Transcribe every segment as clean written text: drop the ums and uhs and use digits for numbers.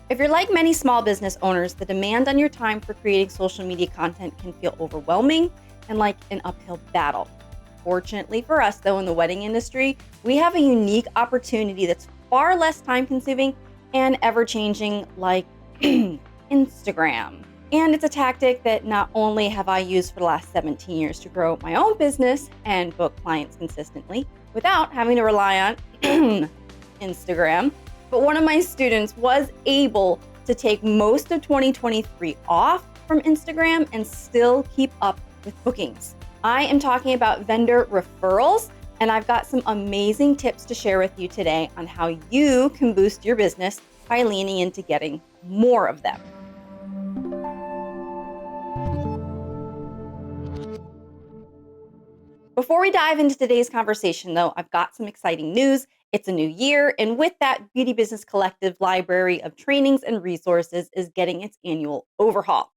If you're like many small business owners, the demand on your time for creating social media content can feel overwhelming and like an uphill battle. Fortunately for us, though, in the wedding industry, we have a unique opportunity that's far less time consuming and ever changing, like Instagram. And it's a tactic that not only have I used for the last 17 years to grow my own business and book clients consistently without having to rely on Instagram, but one of my students was able to take most of 2023 off from Instagram and still keep up with bookings. I am talking about vendor referrals, and I've got some amazing tips to share with you today on how you can boost your business by leaning into getting more of them. Before we dive into today's conversation, though, I've got some exciting news. It's a new year, and with that, Beauty Business Collective library of trainings and resources is getting its annual overhaul.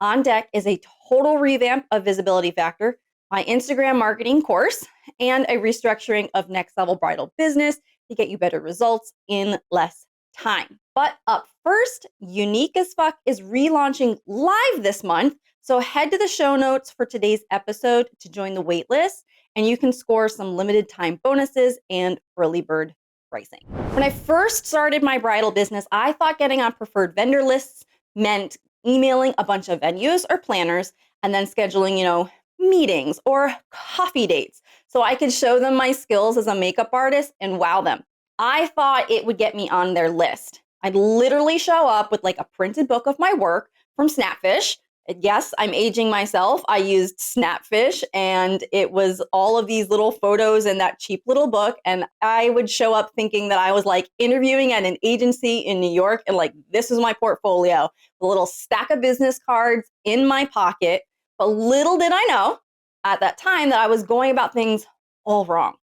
On deck is a total revamp of Visibility Factor, my Instagram marketing course, and a restructuring of Next Level Bridal Business to get you better results in less time. But up first, Unique as Fuck is relaunching live this month. So head to the show notes for today's episode to join the waitlist, and you can score some limited time bonuses and early bird pricing. When I first started my bridal business, I thought getting on preferred vendor lists meant emailing a bunch of venues or planners and then scheduling, meetings or coffee dates so I could show them my skills as a makeup artist and wow them. I thought it would get me on their list. I'd literally show up with like a printed book of my work from Snapfish. Yes, I'm aging myself. I used Snapfish, and it was all of these little photos in that cheap little book. And I would show up thinking that I was like interviewing at an agency in New York, and like, this is my portfolio, a little stack of business cards in my pocket. But little did I know at that time that I was going about things all wrong.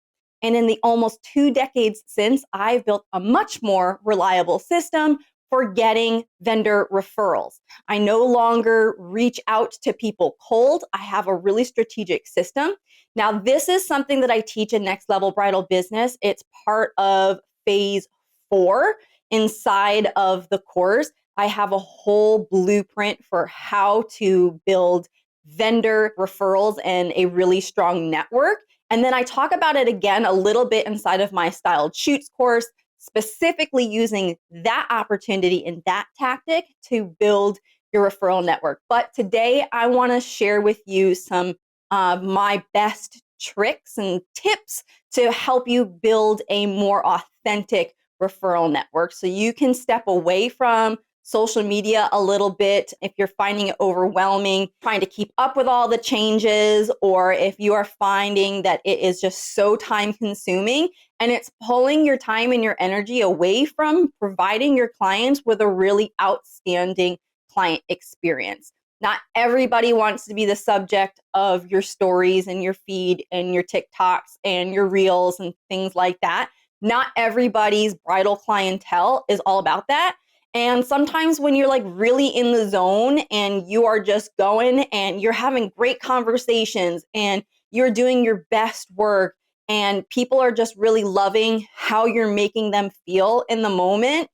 And in the almost 2 decades since, I've built a much more reliable system for getting vendor referrals. I no longer reach out to people cold. I have a really strategic system. Now, this is something that I teach in Next Level Bridal Business. It's part of phase 4 inside of the course. I have a whole blueprint for how to build vendor referrals and a really strong network. And then I talk about it again a little bit inside of my Styled Shoots course, specifically using that opportunity and that tactic to build your referral network. But today I want to share with you some of my best tricks and tips to help you build a more authentic referral network so you can step away from social media a little bit if you're finding it overwhelming, trying to keep up with all the changes, or if you are finding that it is just so time consuming and it's pulling your time and your energy away from providing your clients with a really outstanding client experience. Not everybody wants to be the subject of your stories and your feed and your TikToks and your reels and things like that. Not everybody's bridal clientele is all about that. And sometimes when you're like really in the zone and you are just going and you're having great conversations and you're doing your best work and people are just really loving how you're making them feel in the moment,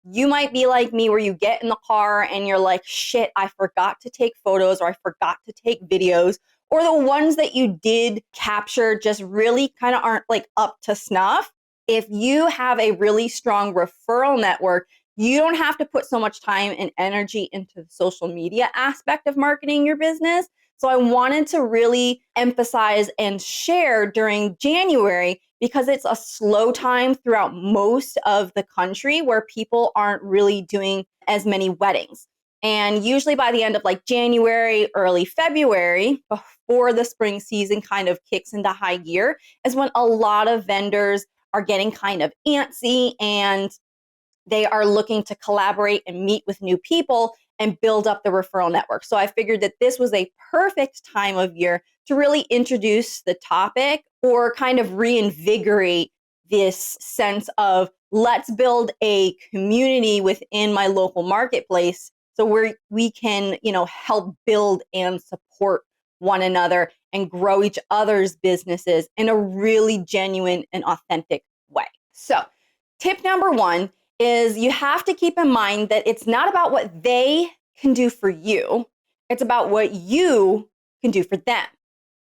you might be like me where you get in the car and you're like, shit, I forgot to take photos or I forgot to take videos, or the ones that you did capture just really kind of aren't like up to snuff. If you have a really strong referral network, you don't have to put so much time and energy into the social media aspect of marketing your business. So I wanted to really emphasize and share during January because it's a slow time throughout most of the country where people aren't really doing as many weddings. And usually by the end of like January, early February, before the spring season kind of kicks into high gear, is when a lot of vendors are getting kind of antsy and they are looking to collaborate and meet with new people and build up the referral network. So I figured that this was a perfect time of year to really introduce the topic or kind of reinvigorate this sense of let's build a community within my local marketplace so we can, help build and support one another and grow each other's businesses in a really genuine and authentic way. So tip number 1 is you have to keep in mind that it's not about what they can do for you, it's about what you can do for them.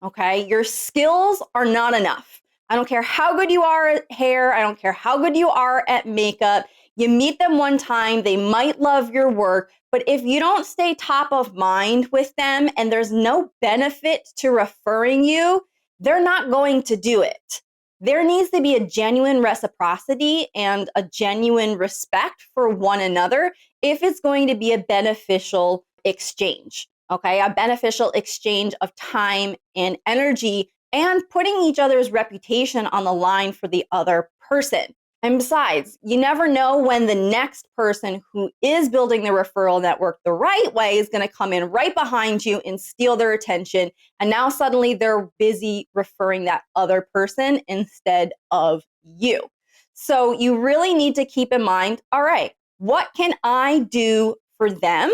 Okay? Your skills are not enough. I don't care how good you are at hair, I don't care how good you are at makeup. You meet them one time, they might love your work, but if you don't stay top of mind with them and there's no benefit to referring you, they're not going to do it. There needs to be a genuine reciprocity and a genuine respect for one another if it's going to be a beneficial exchange, okay? A beneficial exchange of time and energy and putting each other's reputation on the line for the other person. And besides, you never know when the next person who is building the referral network the right way is going to come in right behind you and steal their attention. And now suddenly they're busy referring that other person instead of you. So you really need to keep in mind, all right, what can I do for them?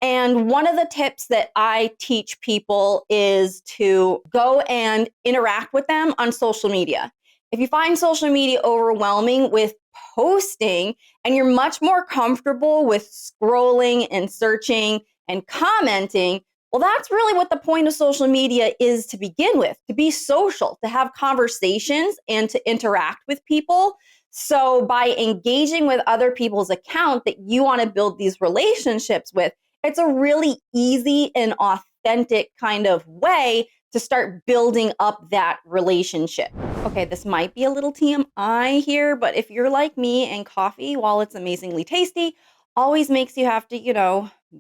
And one of the tips that I teach people is to go and interact with them on social media. If you find social media overwhelming with posting and you're much more comfortable with scrolling and searching and commenting, well, that's really what the point of social media is to begin with, to be social, to have conversations and to interact with people. So by engaging with other people's account that you want to build these relationships with, it's a really easy and authentic kind of way to start building up that relationship. Okay, this might be a little TMI here, but if you're like me and coffee, while it's amazingly tasty, always makes you have to,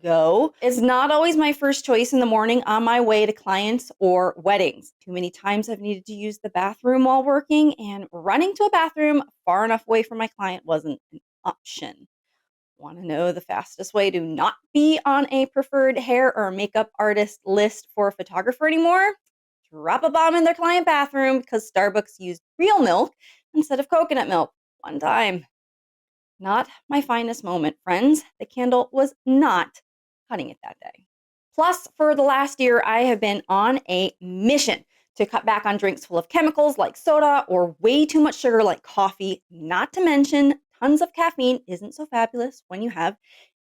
go, it's not always my first choice in the morning on my way to clients or weddings. Too many times I've needed to use the bathroom while working, and running to a bathroom far enough away from my client wasn't an option. Want to know the fastest way to not be on a preferred hair or makeup artist list for a photographer anymore? Drop a bomb in their client bathroom because Starbucks used real milk instead of coconut milk. One time. Not my finest moment, friends. The candle was not cutting it that day. Plus, for the last year, I have been on a mission to cut back on drinks full of chemicals like soda or way too much sugar like coffee, not to mention tons of caffeine isn't so fabulous when you have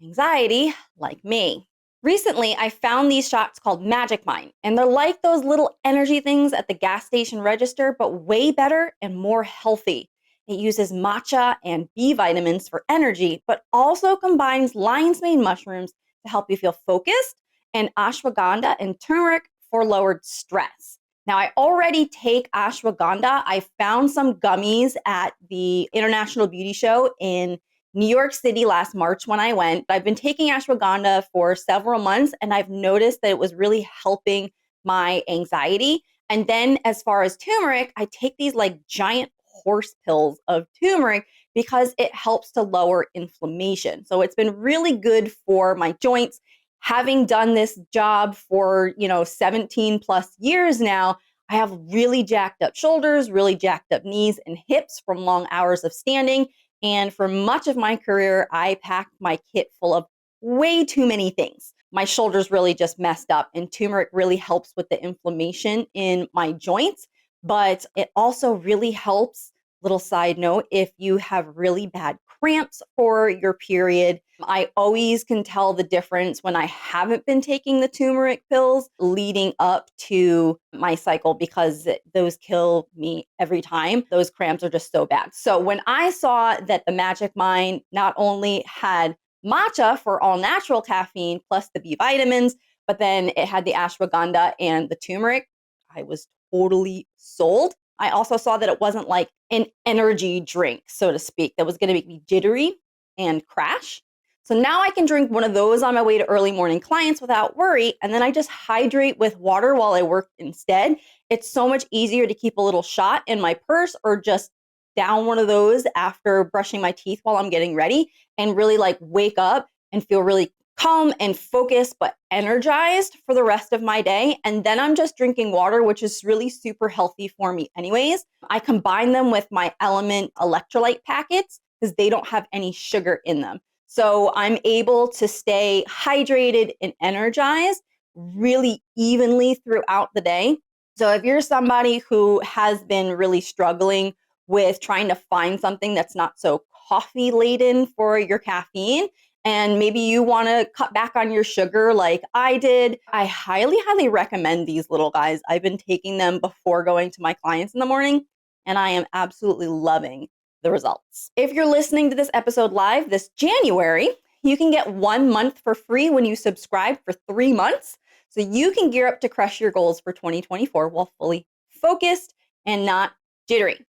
anxiety like me. Recently, I found these shots called Magic Mind, and they're like those little energy things at the gas station register, but way better and more healthy. It uses matcha and B vitamins for energy, but also combines lion's mane mushrooms to help you feel focused and ashwagandha and turmeric for lowered stress. Now, I already take ashwagandha. I found some gummies at the International Beauty Show in New York City last March when I went. I've been taking ashwagandha for several months, and I've noticed that it was really helping my anxiety. And then as far as turmeric, I take these like giant horse pills of turmeric because it helps to lower inflammation. So it's been really good for my joints. Having done this job for, 17 plus years now, I have really jacked up shoulders, really jacked up knees and hips from long hours of standing. And for much of my career, I packed my kit full of way too many things. My shoulders really just messed up, and turmeric really helps with the inflammation in my joints. But it also really helps, little side note, if you have really bad cramps for your period. I always can tell the difference when I haven't been taking the turmeric pills leading up to my cycle because those kill me every time. Those cramps are just so bad. So when I saw that the Magic Mind not only had matcha for all natural caffeine plus the B vitamins, but then it had the ashwagandha and the turmeric, I was totally sold. I also saw that it wasn't like an energy drink, so to speak, that was going to make me jittery and crash. So now I can drink one of those on my way to early morning clients without worry. And then I just hydrate with water while I work instead. It's so much easier to keep a little shot in my purse or just down one of those after brushing my teeth while I'm getting ready and really like wake up and feel really calm and focused, but energized for the rest of my day. And then I'm just drinking water, which is really super healthy for me anyways. I combine them with my Element electrolyte packets because they don't have any sugar in them. So I'm able to stay hydrated and energized really evenly throughout the day. So if you're somebody who has been really struggling with trying to find something that's not so coffee laden for your caffeine, and maybe you want to cut back on your sugar like I did, I highly, highly recommend these little guys. I've been taking them before going to my clients in the morning, and I am absolutely loving the results. If you're listening to this episode live this January, you can get 1 month for free when you subscribe for 3 months. So you can gear up to crush your goals for 2024 while fully focused and not jittery.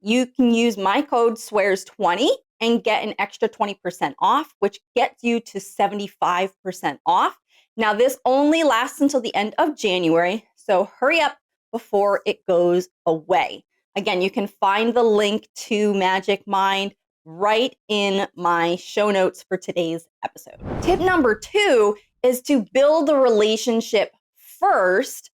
You can use my code SWEARS20 and get an extra 20% off, which gets you to 75% off. Now, this only lasts until the end of January, so hurry up before it goes away. Again, you can find the link to Magic Mind right in my show notes for today's episode. Tip number 2 is to build a relationship first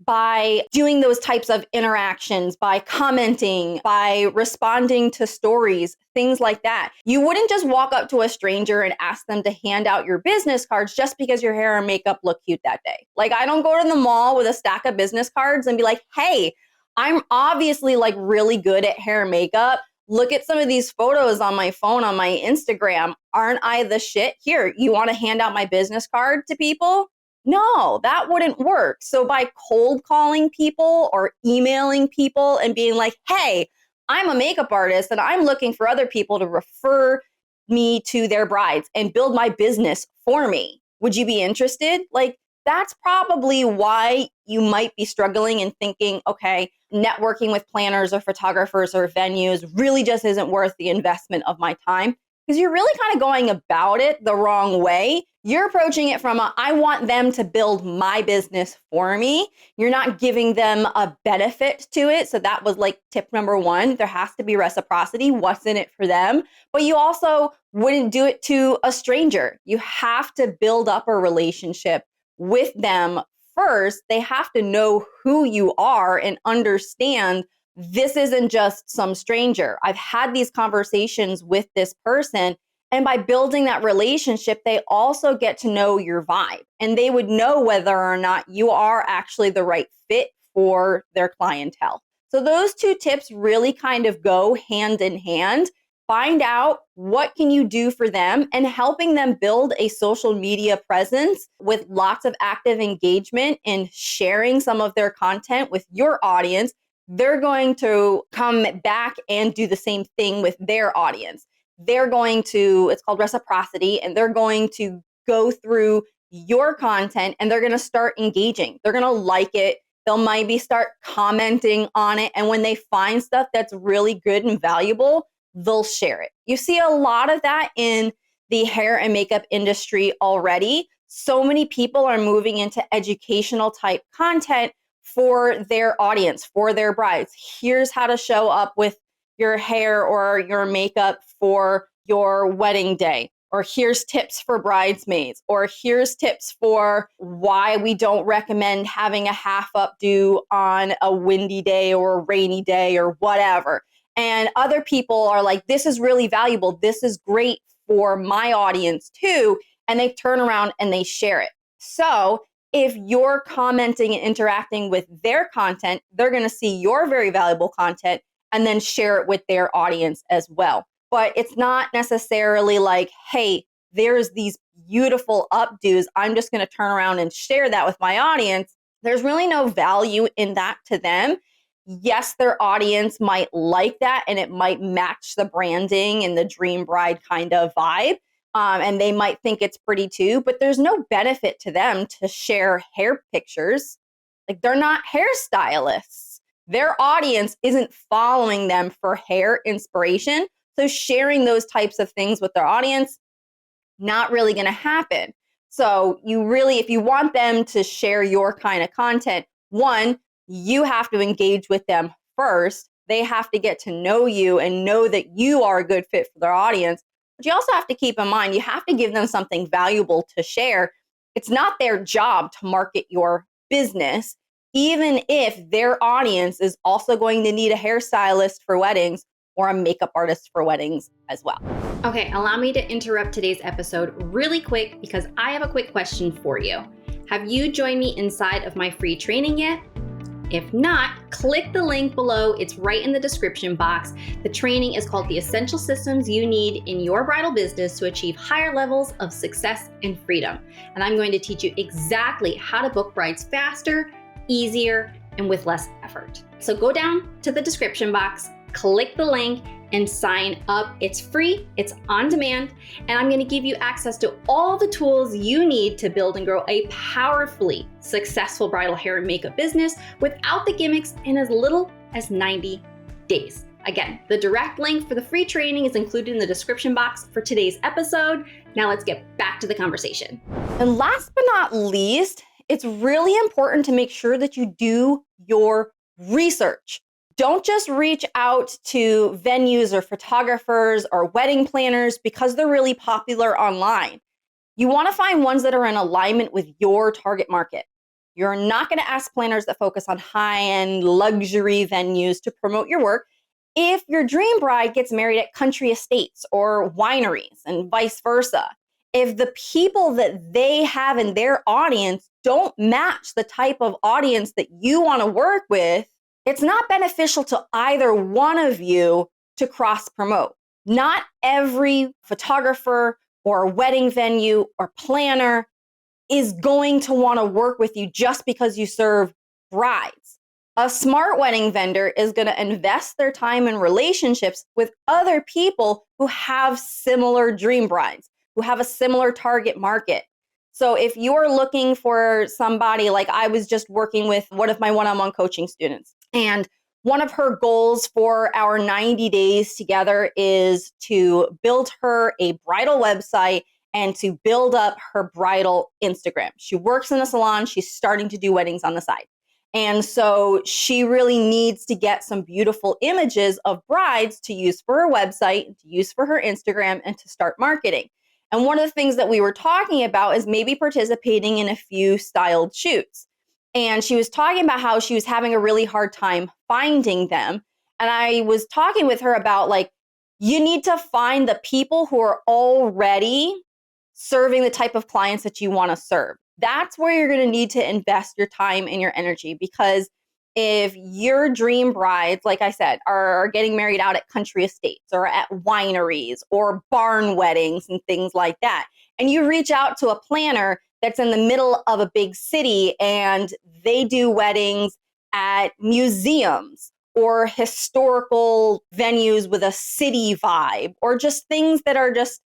by doing those types of interactions, by commenting, by responding to stories, things like that. You wouldn't just walk up to a stranger and ask them to hand out your business cards just because your hair and makeup look cute that day. Like, I don't go to the mall with a stack of business cards and be like, hey, I'm obviously like really good at hair and makeup. Look at some of these photos on my phone, on my Instagram. Aren't I the shit? Here, you want to hand out my business card to people? No, that wouldn't work. So by cold calling people or emailing people and being like, hey, I'm a makeup artist and I'm looking for other people to refer me to their brides and build my business for me. Would you be interested? Like, that's probably why you might be struggling and thinking, okay, networking with planners or photographers or venues really just isn't worth the investment of my time. Because you're really kind of going about it the wrong way. You're approaching it from I want them to build my business for me. You're not giving them a benefit to it. So that was like tip number 1. There has to be reciprocity. What's in it for them? But you also wouldn't do it to a stranger. You have to build up a relationship with them first. They have to know who you are and understand this isn't just some stranger. I've had these conversations with this person. And by building that relationship, they also get to know your vibe. And they would know whether or not you are actually the right fit for their clientele. So those 2 tips really kind of go hand in hand. Find out what can you do for them and helping them build a social media presence with lots of active engagement and sharing some of their content with your audience. They're going to come back and do the same thing with their audience. They're going to, it's called reciprocity, and they're going to go through your content and they're going to start engaging. They're going to like it. They'll maybe start commenting on it. And when they find stuff that's really good and valuable, they'll share it. You see a lot of that in the hair and makeup industry already. So many people are moving into educational type content for their audience, for their brides. Here's how to show up with your hair or your makeup for your wedding day. Or here's tips for bridesmaids. Or here's tips for why we don't recommend having a half updo on a windy day or a rainy day or whatever. And other people are like, this is really valuable. This is great for my audience too. And they turn around and they share it. So if you're commenting and interacting with their content, they're going to see your very valuable content and then share it with their audience as well. But it's not necessarily like, hey, there's these beautiful updos. I'm just going to turn around and share that with my audience. There's really no value in that to them. Yes, their audience might like that and it might match the branding and the dream bride kind of vibe. And they might think it's pretty too, but there's no benefit to them to share hair pictures. Like, they're not hairstylists. Their audience isn't following them for hair inspiration. So sharing those types of things with their audience, not really going to happen. So you really, if you want them to share your kind of content, 1, you have to engage with them first. They have to get to know you and know that you are a good fit for their audience. But you also have to keep in mind, you have to give them something valuable to share. It's not their job to market your business, even if their audience is also going to need a hairstylist for weddings or a makeup artist for weddings as well. Okay, allow me to interrupt today's episode really quick because I have a quick question for you. Have you joined me inside of my free training yet? If not, click the link below. It's right in the description box. The training is called The Essential Systems You Need in Your Bridal Business to Achieve Higher Levels of Success and Freedom. And I'm going to teach you exactly how to book brides faster, easier, and with less effort. So go down to the description box, click the link, and sign up. It's free, it's on demand, and I'm going to give you access to all the tools you need to build and grow a powerfully successful bridal hair and makeup business without the gimmicks in as little as 90 days. Again, the direct link for the free training is included in the description box for today's episode. Now let's get back to the conversation. And last but not least, it's really important to make sure that you do your research. Don't just reach out to venues or photographers or wedding planners because they're really popular online. You want to find ones that are in alignment with your target market. You're not going to ask planners that focus on high-end luxury venues to promote your work if your dream bride gets married at country estates or wineries and vice versa. If the people that they have in their audience don't match the type of audience that you want to work with, it's not beneficial to either one of you to cross promote. Not every photographer or wedding venue or planner is going to want to work with you just because you serve brides. A smart wedding vendor is going to invest their time in relationships with other people who have similar dream brides, who have a similar target market. So if you're looking for somebody, like I was just working with one of my one-on-one coaching students, and one of her goals for our 90 days together is to build her a bridal website and to build up her bridal Instagram. She works in a salon. She's starting to do weddings on the side. And so she really needs to get some beautiful images of brides to use for her website, to use for her Instagram, and to start marketing. And one of the things that we were talking about is maybe participating in a few styled shoots. And she was talking about how she was having a really hard time finding them. And I was talking with her about, like, you need to find the people who are already serving the type of clients that you want to serve. That's where you're going to need to invest your time and your energy, because if your dream brides, like I said, are getting married out at country estates or at wineries or barn weddings and things like that, and you reach out to a planner that's in the middle of a big city and they do weddings at museums or historical venues with a city vibe, or just things that are just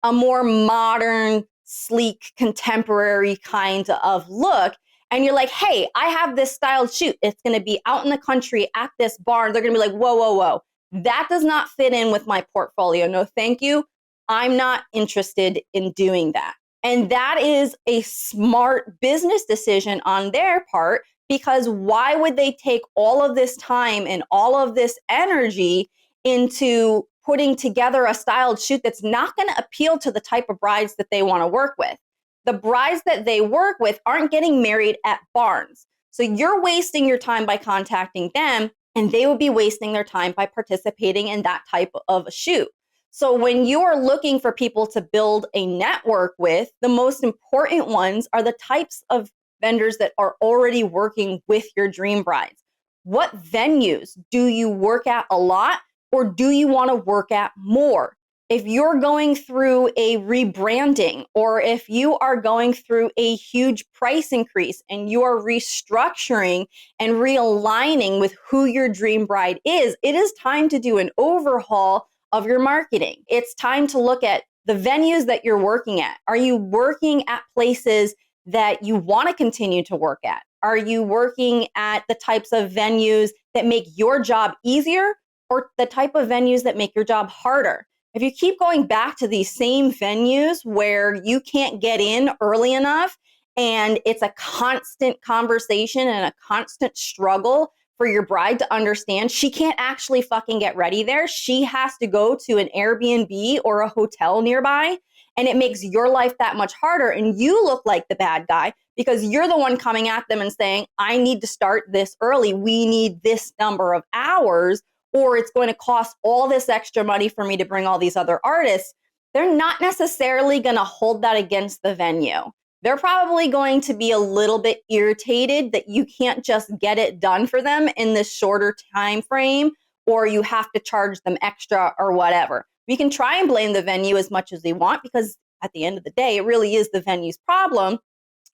a more modern, sleek, contemporary kind of look. And you're like, hey, I have this styled shoot. It's going to be out in the country at this barn. They're going to be like, whoa, whoa, whoa. That does not fit in with my portfolio. No, thank you. I'm not interested in doing that. And that is a smart business decision on their part, because why would they take all of this time and all of this energy into putting together a styled shoot that's not going to appeal to the type of brides that they want to work with? The brides that they work with aren't getting married at barns. So you're wasting your time by contacting them, and they would be wasting their time by participating in that type of a shoot. So when you are looking for people to build a network with, the most important ones are the types of vendors that are already working with your dream brides. What venues do you work at a lot, or do you want to work at more? If you're going through a rebranding, or if you are going through a huge price increase and you are restructuring and realigning with who your dream bride is, it is time to do an overhaul of your marketing. It's time to look at the venues that you're working at. Are you working at places that you want to continue to work at? Are you working at the types of venues that make your job easier, or the type of venues that make your job harder? If you keep going back to these same venues where you can't get in early enough, and it's a constant conversation and a constant struggle for your bride to understand she can't actually fucking get ready there. She has to go to an Airbnb or a hotel nearby, and it makes your life that much harder. And you look like the bad guy because you're the one coming at them and saying, I need to start this early. We need this number of hours, or it's going to cost all this extra money for me to bring all these other artists. They're not necessarily going to hold that against the venue. they're probably going to be a little bit irritated that you can't just get it done for them in this shorter time frame, or you have to charge them extra or whatever. We can try and blame the venue as much as we want, because at the end of the day, it really is the venue's problem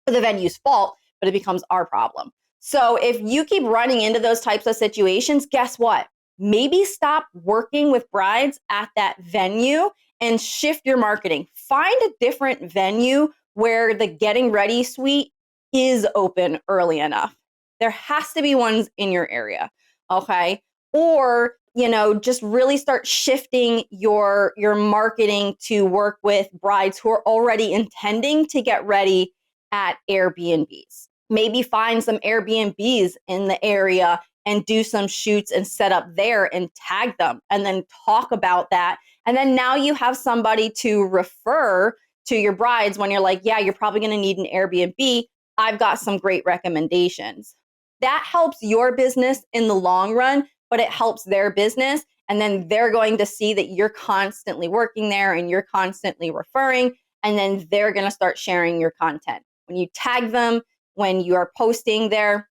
or the venue's fault, but it becomes our problem. So if you keep running into those types of situations, guess what? Maybe stop working with brides at that venue and shift your marketing. Find a different venue where the getting ready suite is open early enough. There has to be ones in your area, okay? Or, just really start shifting your marketing to work with brides who are already intending to get ready at Airbnbs. Maybe find some Airbnbs in the area and do some shoots and set up there and tag them and then talk about that. And then now you have somebody to refer to your brides when you're like, yeah, you're probably going to need an Airbnb. I've got some great recommendations. That helps your business in the long run, but it helps their business. And then they're going to see that you're constantly working there and you're constantly referring. And then they're going to start sharing your content. When you tag them, when you are posting there,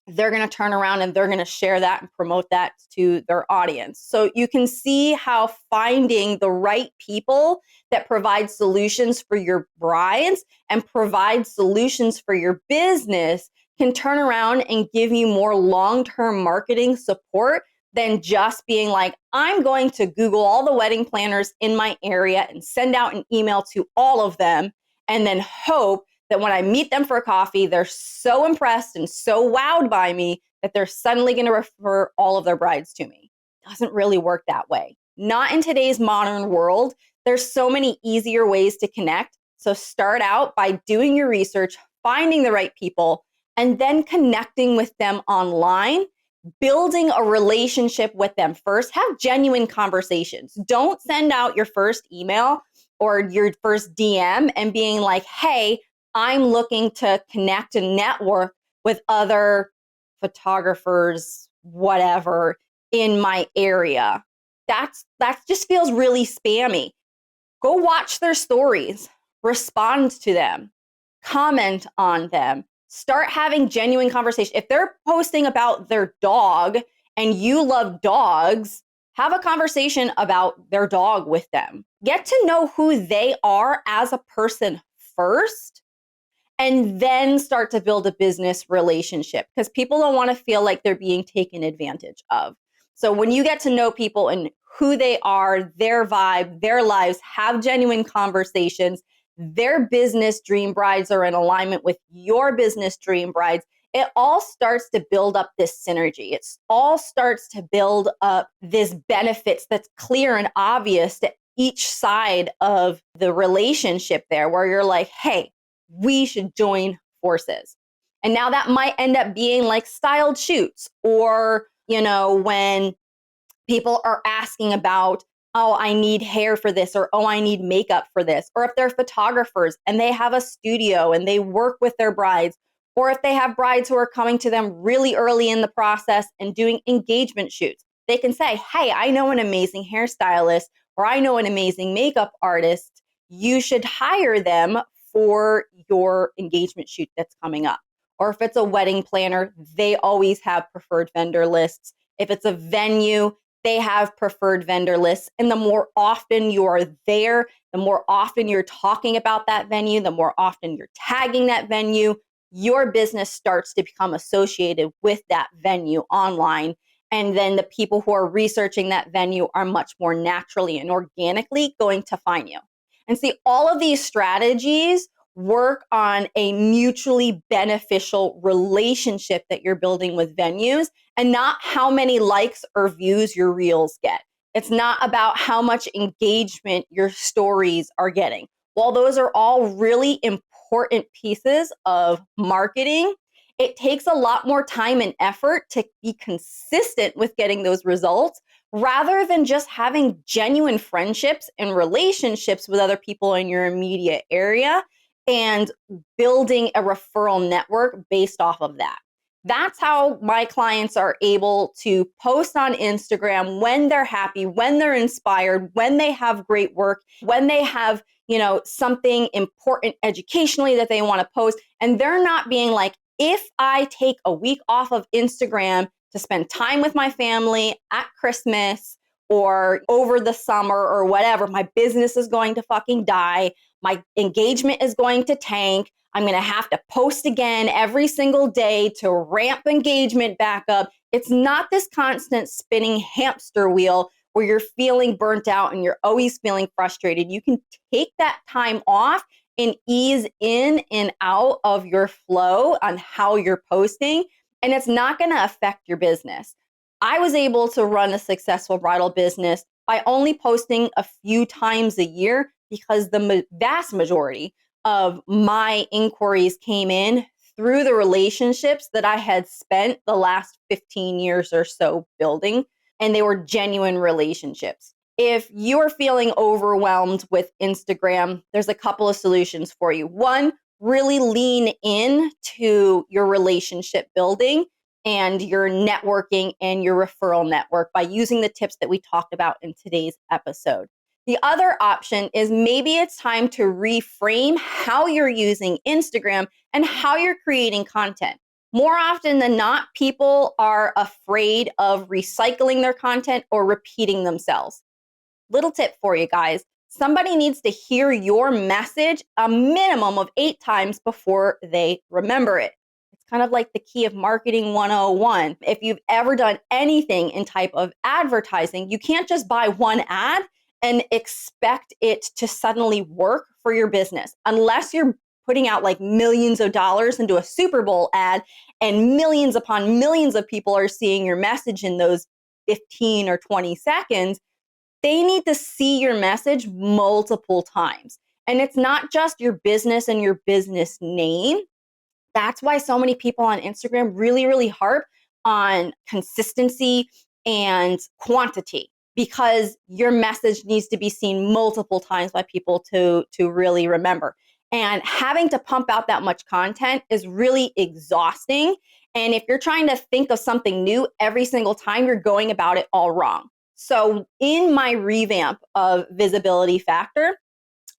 they're going to turn around and they're going to share that and promote that to their audience. So you can see how finding the right people that provide solutions for your brides and provide solutions for your business can turn around and give you more long-term marketing support than just being like, I'm going to Google all the wedding planners in my area and send out an email to all of them and then hope that when I meet them for coffee, they're so impressed and so wowed by me that they're suddenly going to refer all of their brides to me. It doesn't really work that way. Not in today's modern world. There's so many easier ways to connect. So start out by doing your research, finding the right people, and then connecting with them online, building a relationship with them first. Have genuine conversations. Don't send out your first email or your first DM and being like, hey, I'm looking to connect and network with other photographers, whatever, in my area. That just feels really spammy. Go watch their stories, respond to them, comment on them, start having genuine conversation. If they're posting about their dog and you love dogs, have a conversation about their dog with them. Get to know who they are as a person first, and then start to build a business relationship, because people don't want to feel like they're being taken advantage of. So when you get to know people and who they are, their vibe, their lives, have genuine conversations, their business dream brides are in alignment with your business dream brides, it all starts to build up this synergy. It all starts to build up this benefits that's clear and obvious to each side of the relationship there, where you're like, hey, we should join forces. And now that might end up being like styled shoots, or, when people are asking about, oh, I need hair for this, or, oh, I need makeup for this. Or if they're photographers and they have a studio and they work with their brides, or if they have brides who are coming to them really early in the process and doing engagement shoots, they can say, hey, I know an amazing hairstylist, or I know an amazing makeup artist. You should hire them for your engagement shoot that's coming up. Or if it's a wedding planner, they always have preferred vendor lists. If it's a venue, they have preferred vendor lists. And the more often you are there, the more often you're talking about that venue, the more often you're tagging that venue, your business starts to become associated with that venue online. And then the people who are researching that venue are much more naturally and organically going to find you. And see, all of these strategies work on a mutually beneficial relationship that you're building with venues, and not how many likes or views your reels get. It's not about how much engagement your stories are getting. While those are all really important pieces of marketing, it takes a lot more time and effort to be consistent with getting those results, rather than just having genuine friendships and relationships with other people in your immediate area and building a referral network based off of that. That's how my clients are able to post on Instagram when they're happy, when they're inspired, when they have great work, when they have, something important educationally that they want to post. And they're not being like, if I take a week off of Instagram to spend time with my family at Christmas or over the summer or whatever, my business is going to fucking die. My engagement is going to tank. I'm going to have to post again every single day to ramp engagement back up. It's not this constant spinning hamster wheel where you're feeling burnt out and you're always feeling frustrated. You can take that time off and ease in and out of your flow on how you're posting, and it's not going to affect your business. I was able to run a successful bridal business by only posting a few times a year because the vast majority of my inquiries came in through the relationships that I had spent the last 15 years or so building, and they were genuine relationships. If you're feeling overwhelmed with Instagram, there's a couple of solutions for you. One, really lean in to your relationship building and your networking and your referral network by using the tips that we talked about in today's episode. The other option is maybe it's time to reframe how you're using Instagram and how you're creating content. More often than not, people are afraid of recycling their content or repeating themselves. Little tip for you guys. Somebody needs to hear your message a minimum of 8 times before they remember it. It's kind of like the key of marketing 101. If you've ever done anything in type of advertising, you can't just buy one ad and expect it to suddenly work for your business unless you're putting out like millions of dollars into a Super Bowl ad and millions upon millions of people are seeing your message in those 15 or 20 seconds. They need to see your message multiple times. And it's not just your business and your business name. That's why so many people on Instagram really, really harp on consistency and quantity, because your message needs to be seen multiple times by people to really remember. And having to pump out that much content is really exhausting. And if you're trying to think of something new every single time, you're going about it all wrong. So in my revamp of Visibility Factor,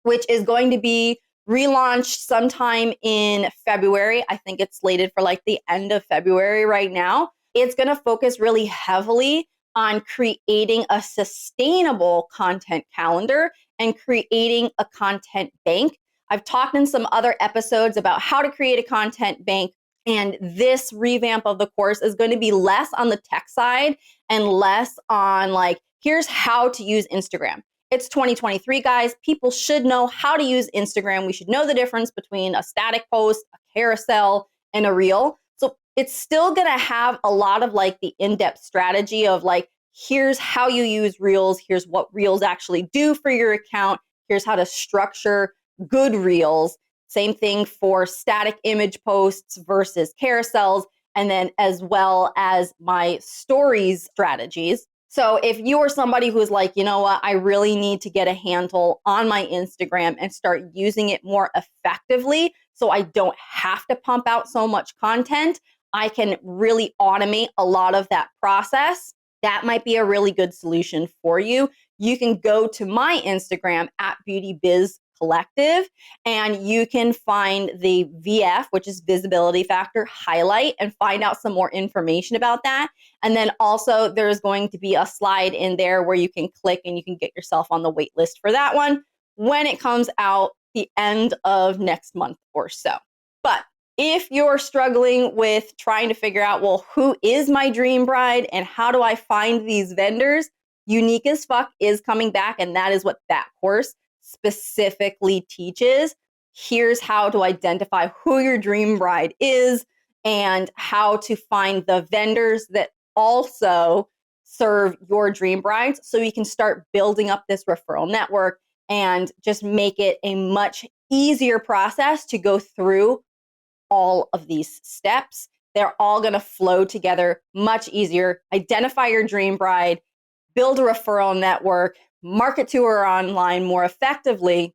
which is going to be relaunched sometime in February, I think it's slated for like the end of February right now, it's going to focus really heavily on creating a sustainable content calendar and creating a content bank. I've talked in some other episodes about how to create a content bank. And this revamp of the course is going to be less on the tech side and less on like, here's how to use Instagram. It's 2023, guys. People should know how to use Instagram. We should know the difference between a static post, a carousel, and a reel. So it's still going to have a lot of like the in-depth strategy of like, here's how you use reels. Here's what reels actually do for your account. Here's how to structure good reels. Same thing for static image posts versus carousels, and then as well as my stories strategies. So if you are somebody who's like, you know what, I really need to get a handle on my Instagram and start using it more effectively so I don't have to pump out so much content, I can really automate a lot of that process. That might be a really good solution for you. You can go to my Instagram at BeautyBizCollective, and you can find the VF, which is Visibility Factor highlight, and find out some more information about that. And then also there's going to be a slide in there where you can click and you can get yourself on the wait list for that one when it comes out the end of next month or so. But if you're struggling with trying to figure out, well, who is my dream bride and how do I find these vendors? Unique as Fuck is coming back, and that is what that course specifically teaches. Here's how to identify who your dream bride is and how to find the vendors that also serve your dream brides so you can start building up this referral network and just make it a much easier process to go through all of these steps. They're all going to flow together much easier. Identify your dream bride, build a referral network, market to her online more effectively,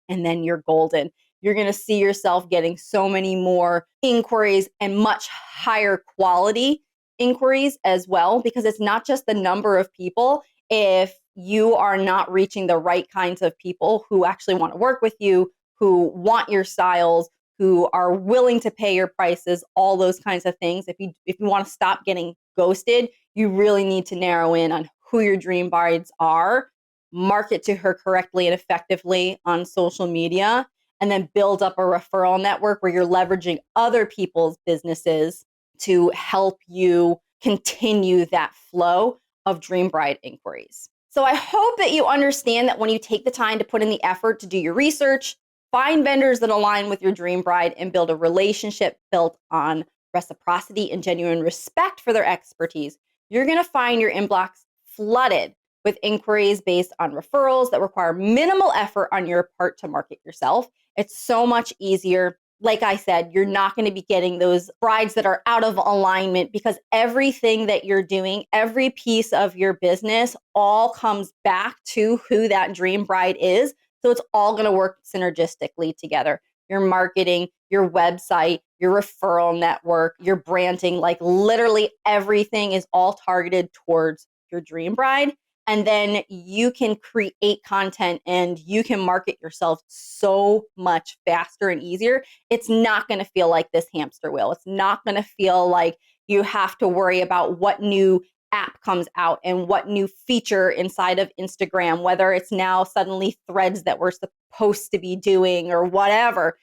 and then you're golden. You're going to see yourself getting so many more inquiries and much higher quality inquiries as well, because it's not just the number of people. If you are not reaching the right kinds of people who actually want to work with you, who want your styles, who are willing to pay your prices, all those kinds of things. If you want to stop getting ghosted, you really need to narrow in on who your dream brides are, market to her correctly and effectively on social media, and then build up a referral network where you're leveraging other people's businesses to help you continue that flow of dream bride inquiries. So I hope that you understand that when you take the time to put in the effort to do your research, find vendors that align with your dream bride, and build a relationship built on reciprocity and genuine respect for their expertise, you're going to find your inbox flooded with inquiries based on referrals that require minimal effort on your part to market yourself. It's so much easier. Like I said, you're not going to be getting those brides that are out of alignment, because everything that you're doing, every piece of your business, all comes back to who that dream bride is. So it's all going to work synergistically together. Your marketing, your website, your referral network, your branding, like literally everything is all targeted towards your dream bride. And then you can create content and you can market yourself so much faster and easier. It's not going to feel like this hamster wheel. It's not going to feel like you have to worry about what new app comes out and what new feature inside of Instagram, whether it's now suddenly threads that we're supposed to be doing or whatever.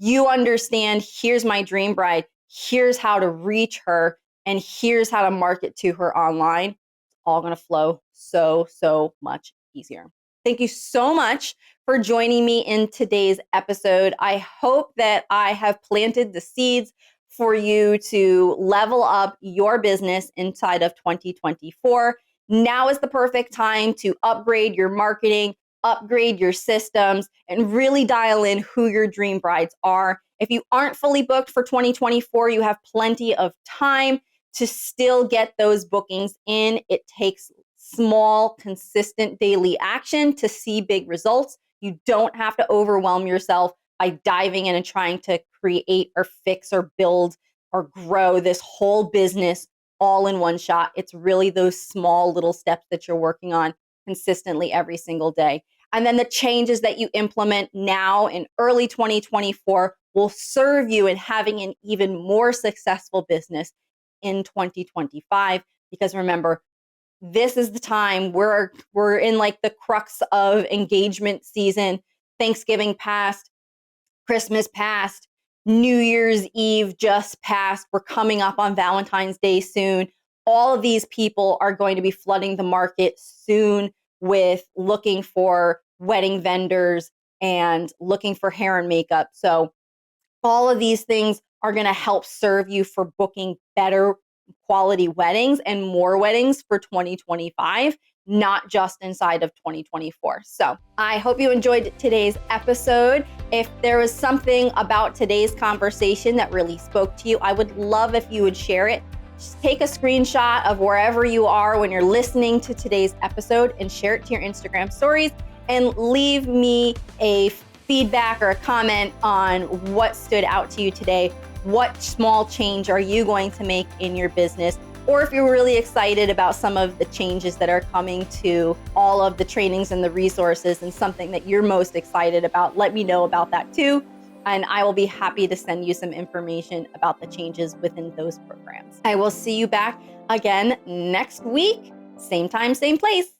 You understand, here's my dream bride, here's how to reach her, and here's how to market to her online. It's all going to flow so much easier. Thank you so much for joining me in today's episode. I hope that I have planted the seeds for you to level up your business inside of 2024. Now is the perfect time to upgrade your marketing, upgrade your systems, and really dial in who your dream brides are. If you aren't fully booked for 2024, you have plenty of time to still get those bookings in. It takes small, consistent daily action to see big results. You don't have to overwhelm yourself by diving in and trying to create or fix or build or grow this whole business all in one shot. It's really those small little steps that you're working on consistently every single day. And then the changes that you implement now in early 2024 will serve you in having an even more successful business in 2025. Because remember, this is the time we're in like the crux of engagement season. Thanksgiving passed, Christmas passed, New Year's Eve just passed. We're coming up on Valentine's Day soon. All of these people are going to be flooding the market soon with looking for wedding vendors and looking for hair and makeup. So all of these things are going to help serve you for booking better quality weddings and more weddings for 2025, not just inside of 2024. So I hope you enjoyed today's episode. If there was something about today's conversation that really spoke to you, I would love if you would share it. Just take a screenshot of wherever you are when you're listening to today's episode and share it to your Instagram stories, and leave me a feedback or a comment on what stood out to you today. What small change are you going to make in your business? Or if you're really excited about some of the changes that are coming to all of the trainings and the resources, and something that you're most excited about, let me know about that too. And I will be happy to send you some information about the changes within those programs. I will see you back again next week. Same time, same place.